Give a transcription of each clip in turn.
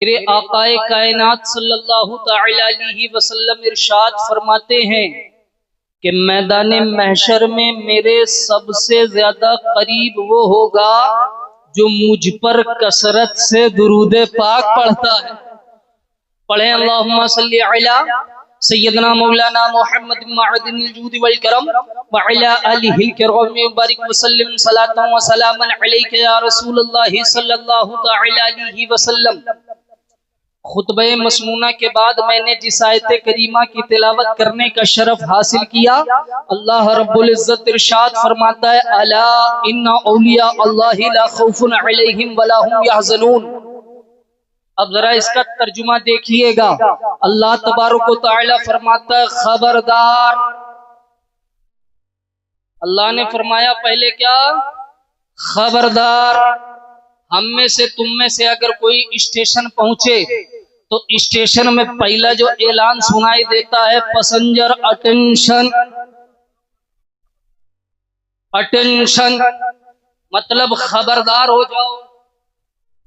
میرے آقائے کائنات صلی اللہ تعالی علیہ وسلم ارشاد فرماتے ہیں کہ میدان محشر میں میرے سب سے زیادہ قریب وہ ہوگا جو مجھ پر کثرت سے درود پاک پڑھتا ہے۔ پڑھیں اللہم صلی علی سیدنا مولانا محمد معدن الجود والکرم وعلی آلہ الکرام وبارک وسلم صلاۃ و سلاما علیک یا رسول اللہ صلی اللہ تعالی علیہ وسلم۔ خطبہ مسمونہ کے بعد میں نے جس آیت کریمہ کی تلاوت کرنے کا شرف حاصل کیا، اللہ رب العزت ارشاد فرماتا ہے الا ان اولیاء اللہ لا خوف علیہم ولا هم یحزنون۔ اب ذرا اس کا ترجمہ دیکھیے گا، اللہ تبارک و تعالی فرماتا ہے خبردار۔ اللہ نے فرمایا پہلے کیا؟ خبردار۔ ہم میں سے تم میں سے اگر کوئی اسٹیشن پہنچے تو اسٹیشن میں پہلا جو اعلان سنائی دیتا ہے پیسنجر اٹینشن، اٹینشن مطلب خبردار ہو جاؤ۔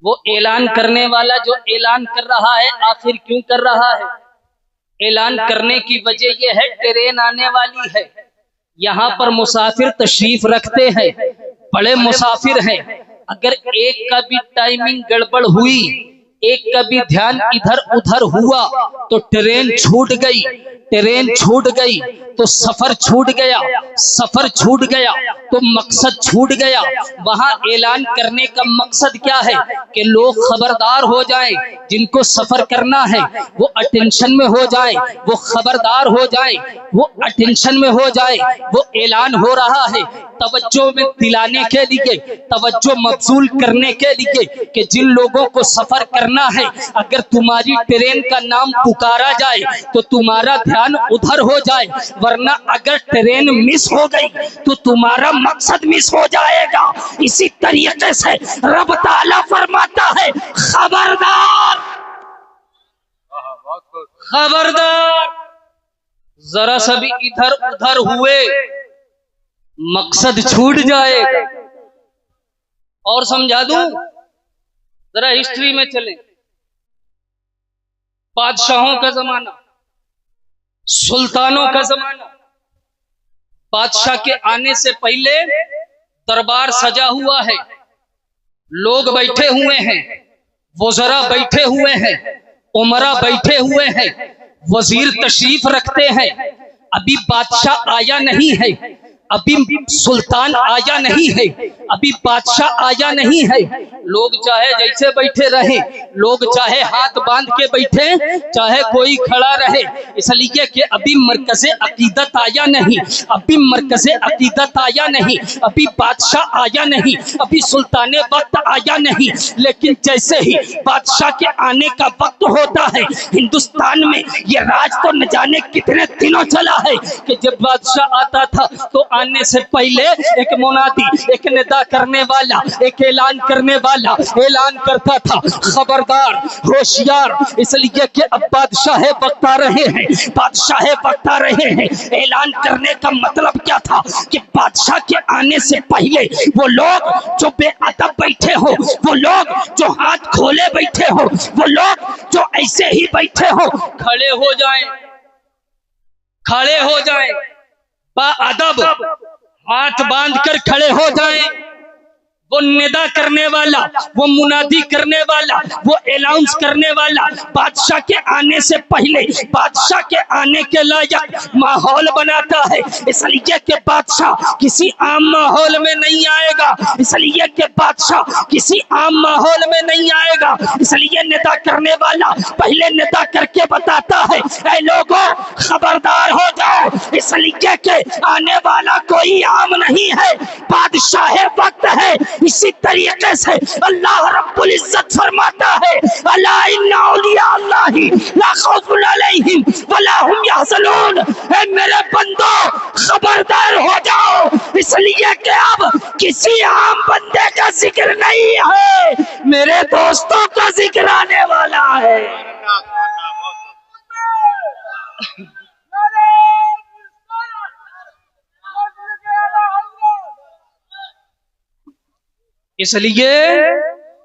وہ اعلان کرنے والا جو اعلان کر رہا ہے آخر کیوں کر رہا ہے؟ اعلان کرنے کی وجہ یہ ہے ٹرین آنے والی ہے، یہاں پر مسافر تشریف رکھتے ہیں، بڑے مسافر ہیں، اگر ایک کا بھی ٹائمنگ گڑبڑ ہوئی، ایک کا بھی دھیان ادھر ادھر ہوا تو ٹرین چھوٹ گئی، ٹرین چھوٹ گئی تو سفر چھوٹ گیا، سفر چھوٹ گیا تو مقصد چھوٹ گیا۔ وہاں اعلان کرنے کا مقصد کیا ہے کہ لوگ خبردار ہو جائیں، جن کو سفر کرنا ہے وہ اٹینشن میں ہو جائیں، وہ خبردار ہو جائیں، وہ اٹینشن میں ہو جائیں۔ وہ اعلان ہو رہا ہے توجہ میں دلانے کے لیے، توجہ مبذول کرنے کے لیے کہ جن لوگوں کو سفر کرنا ہے اگر تمہاری ٹرین کا نام پکارا جائے تو تمہارا دھیان ادھر ہو جائے، ورنہ اگر ٹرین مس ہو گئی تو تمہارا مقصد مس ہو جائے گا۔ اسی طریقے سے رب تعالیٰ فرماتا ہے خبردار، خبردار، ذرا سا بھی ادھر ادھر ہوئے مقصد چھوٹ جائے گا۔ اور سمجھا دوں، ذرا ہسٹری میں چلیں، بادشاہوں کا زمانہ، سلطانوں کا زمانہ، بادشاہ کے آنے سے پہلے دربار سجا ہوا ہے، لوگ بیٹھے ہوئے ہیں، وزراء بیٹھے ہوئے ہیں، امراء بیٹھے ہوئے ہیں، وزیر تشریف رکھتے ہیں۔ ابھی بادشاہ آیا نہیں ہے، ابھی سلطان آیا نہیں ہے، ابھی بادشاہ آیا نہیں ہے، لوگ چاہے جیسے بیٹھے رہیں، لوگ چاہے ہاتھ باندھ کے بیٹھے، چاہے کوئی کھڑا رہے، اس لیے کہ ابھی مرکز عقیدت آیا نہیں، ابھی مرکز عقیدت آیا نہیں، ابھی بادشاہ آیا نہیں، ابھی سلطان وقت آیا نہیں۔ لیکن جیسے ہی بادشاہ کے آنے کا وقت ہوتا ہے، ہندوستان میں یہ راج تو نہ جانے کتنے دنوں چلا ہے کہ جب بادشاہ آتا تھا تو آنے سے پہلے ایک منادی، ایک ندا کرنے والا، ایک اعلان کرنے والا اعلان کرتا تھا خبردار، ہوشیار، اس لیے کہ اب بادشاہ وقت آ رہے ہیں، بادشاہ وقت آ رہے ہیں۔ اعلان کرنے کا مطلب کیا تھا کہ بادشاہ کے آنے سے پہلے وہ لوگ جو بے ادب بیٹھے ہو، وہ لوگ جو ہاتھ کھولے بیٹھے ہو، وہ لوگ جو ایسے ہی بیٹھے ہو، کھڑے ہو جائیں، کھڑے ہو جائیں، با ادب ہاتھ باندھ کر کھڑے ہو جائیں۔ وہ ندا کرنے والا، وہ منادی کرنے والا، وہ الاؤنس کرنے والا بادشاہ کے آنے سے پہلے بادشاہ کے آنے کے لائق ماحول بناتا ہے، اس لیے کہ بادشاہ کسی عام ماحول میں نہیں آئے گا، اس لیے کہ بادشاہ کسی عام ماحول میں نہیں آئے گا، اس لیے ندا کرنے والا پہلے ندا کر کے بتاتا ہے اے لوگوں خبردار ہو جاؤ، اس لیے کہ آنے والا کوئی عام نہیں ہے، بادشاہ وقت ہے۔ اسی طریقے سے اللہ رب العزت فرماتا ہے الا ان اولیاء اللہ لا خوف علیہم ولا هم یحزنون، اے میرے بندو خبردار ہو جاؤ، اس لیے کہ اب کسی عام بندے کا ذکر نہیں ہے، میرے دوستوں کا ذکر آنے والا ہے۔ اس لیے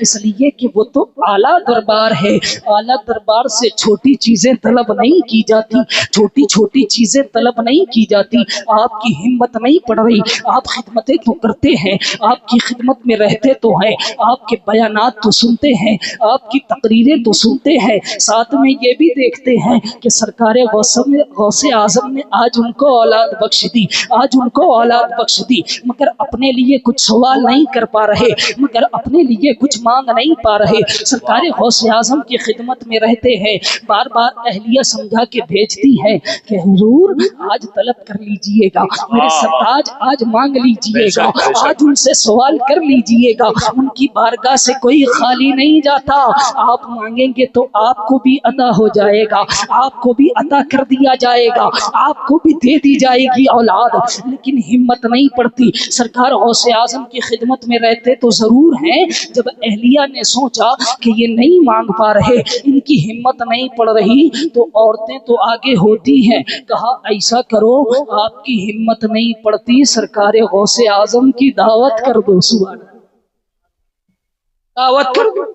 اس لیے کہ وہ تو اعلیٰ دربار ہے. اعلیٰ دربار سے چھوٹی چیزیں طلب نہیں کی جاتی، چھوٹی چھوٹی چیزیں طلب نہیں کی جاتی. آپ کی ہمت نہیں پڑ رہی، آپ خدمتیں تو کرتے ہیں، آپ کی خدمت میں رہتے تو ہیں، آپ کے بیانات تو سنتے ہیں، آپ کی تقریریں تو سنتے ہیں، ساتھ میں یہ بھی دیکھتے ہیں کہ سرکار غوث اعظم نے آج ان کو اولاد بخش دی، آج ان کو اولاد بخش دی، مگر اپنے لیے کچھ سوال نہیں کر پا رہے، مگر اپنے لیے کچھ مانگ نہیں پا رہے. سرکار غوث اعظم کی خدمت میں رہتے ہیں، بار بار اہلیہ سمجھا کے بھیجتی ہے کہ حضور آج طلب کر لیجئے گا، میرے سرتاج آج مانگ لیجئے گا، آج ان سے سوال کر لیجئے گا. ان کی بارگاہ سے کوئی خالی نہیں جاتا، آپ مانگیں گے تو آپ کو بھی عطا ہو جائے گا، آپ کو بھی عطا کر دیا جائے گا، آپ کو بھی دے دی جائے گی اولاد. لیکن ہمت نہیں پڑتی. سرکار غوث اعظم کی خدمت میں رہتے تو ضرور ہیں، جب اہلیہ نے سوچا کہ یہ نہیں مانگ پا رہے، ان کی ہمت نہیں پڑ رہی، تو عورتیں تو آگے ہوتی ہیں، کہا ایسا کرو آپ کی ہمت نہیں پڑتی، سرکار غوث اعظم کی دعوت کر دو. سبحان اللہ، دعوت کر دو.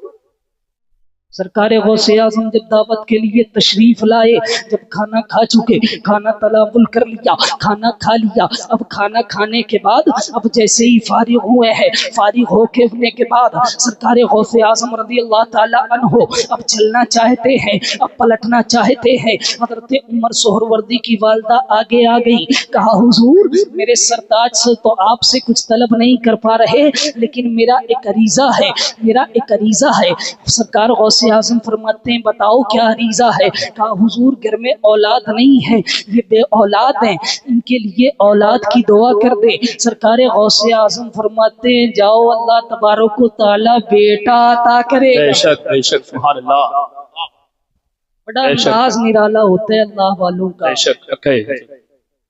سرکار غوث اعظم جب دعوت کے لیے تشریف لائے، جب کھانا کھا چکے، کھانا تناول کر لیا، کھانا کھا لیا، اب کھانا کھانے کے بعد اب جیسے ہی فارغ ہوئے ہیں، فارغ ہو کے ہونے کے بعد سرکار غوث اعظم رضی اللہ تعالی عنہ اب چلنا چاہتے ہیں، اب پلٹنا چاہتے ہیں. حضرت عمر سہروردی کی والدہ آگے آ گئی، کہا حضور میرے سرتاج سے تو آپ سے کچھ طلب نہیں کر پا رہے، لیکن میرا ایک عریضہ ہے، میرا ایک عریضہ ہے. سرکار غوث اعظم فرماتے ہیں بتاؤ کیا عریضہ ہے؟ کہا حضور گھر میں اولاد نہیں ہے، یہ بے اولاد ہیں، ان کے لیے اولاد کی دعا کر دے. سرکار غوث اعظم فرماتے ہیں جاؤ اللہ تبارک و تعالی بیٹا عطا کرے. بے شک بے شک، سبحان اللہ. بڑا انداز نرالا ہوتا ہے اللہ والوں کا، بے شک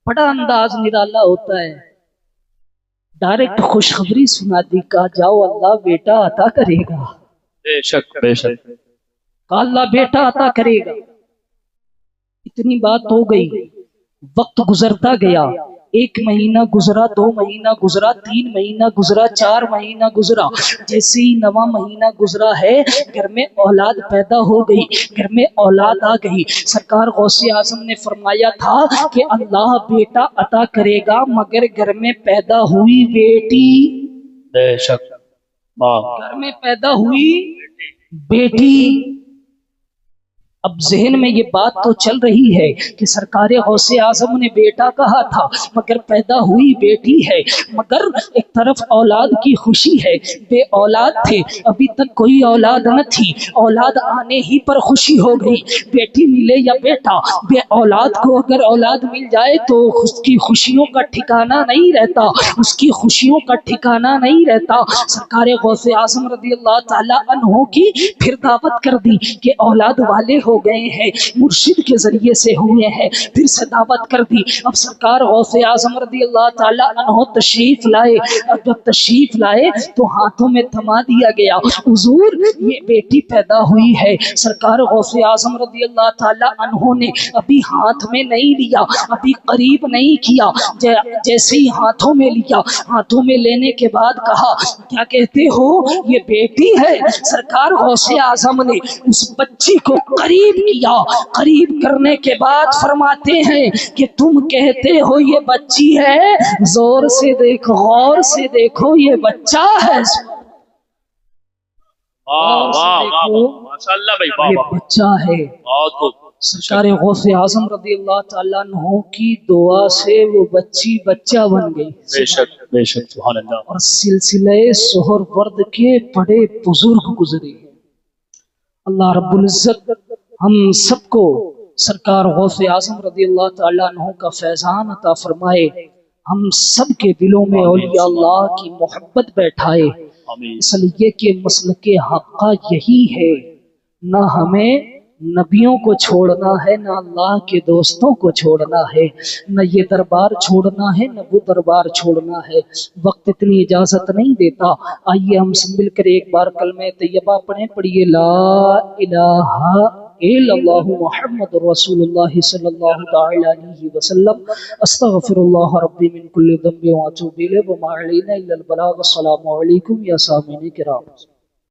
بڑا انداز نرالا ہوتا ہے. ڈائریکٹ خوشخبری سنا دی، کہا جاؤ اللہ بیٹا عطا کرے گا. بے شک بے شک، کہا اللہ بیٹا عطا کرے گا. اتنی بات ہو گئی، وقت گزرتا گیا، 1 مہینہ گزرا، 2 مہینہ گزرا، 3 مہینہ گزرا، 4 مہینہ گزرا. جیسے ہی 9واں مہینہ گزرا ہے، گھر میں اولاد پیدا ہو گئی، گھر میں اولاد آ گئی. سرکار غوث اعظم نے فرمایا تھا کہ اللہ بیٹا عطا کرے گا، مگر گھر میں پیدا ہوئی بیٹی. بے شک، گھر میں پیدا ہوئی بیٹی. اب ذہن میں یہ بات تو چل رہی ہے کہ سرکار غوث اعظم نے بیٹا کہا تھا مگر پیدا ہوئی بیٹی ہے. مگر ایک طرف اولاد کی خوشی ہے، بے اولاد تھے، ابھی تک کوئی اولاد نہ تھی، اولاد آنے ہی پر خوشی ہو گئی. بیٹی ملے یا بیٹا، بے اولاد کو اگر اولاد مل جائے تو اس کی خوشیوں کا ٹھکانہ نہیں رہتا، اس کی خوشیوں کا ٹھکانہ نہیں رہتا. سرکار غوث اعظم رضی اللہ تعالی عنہ کی پھر دعوت کر دی کہ اولاد والے ہو گئے ہیں، مرشد کے ذریعے سے ہوئے ہیں، پھر سے دعوت کر دی. اب سرکار غوث اعظم رضی اللہ تعالی عنہ تشریف لائے. اب جب تشریف لائے تو ہاتھوں میں تھما دیا گیا، حضور یہ بیٹی پیدا ہوئی ہے. سرکار غوث اعظم رضی اللہ تعالی عنہ نے ابھی ہاتھ میں نہیں لیا، ابھی قریب نہیں کیا، جیسے ہی ہاتھوں میں لیا، ہاتھوں میں لینے کے بعد کہا کیا کہتے ہو یہ بیٹی ہے؟ سرکار غوث اعظم نے اس بچی کو قریب کیا، قریب کرنے کے بعد فرماتے ہیں کہ تم کہتے ہو یہ بچی ہے، زور سے دیکھو، غور سے دیکھو یہ بچہ ہے. یہ بچہ ہے. سرکار غوث اعظم رضی اللہ تعالیٰ عنہ کی دعا سے وہ بچی بچہ بن گئی. بے شک بے شک، سبحان اللہ. اور سلسلہ سہرورد کے بڑے بزرگ گزرے. اللہ رب العزت ہم سب کو سرکار غوث اعظم رضی اللہ تعالیٰ عنہ کا فیضان عطا فرمائے، ہم سب کے دلوں میں اولیاء اللہ کی محبت بیٹھائے. اس لیے کہ مسلک حقہ یہی ہے، نہ ہمیں نبیوں کو چھوڑنا ہے، نہ اللہ کے دوستوں کو چھوڑنا ہے، نہ یہ دربار چھوڑنا ہے، نہ وہ دربار چھوڑنا ہے. وقت اتنی اجازت نہیں دیتا. آئیے ہم سب مل کر ایک بار کلمہ طیبہ پڑھیں. پڑھیے لا الہ الا اللہ محمد رسول اللہ صلی اللہ تعالی علیہ وسلم. استغفر اللہ ربی من کل ذنب واتوب الیہ وما علینا الا البلاغ. السلام علیکم یا سامعین کرام.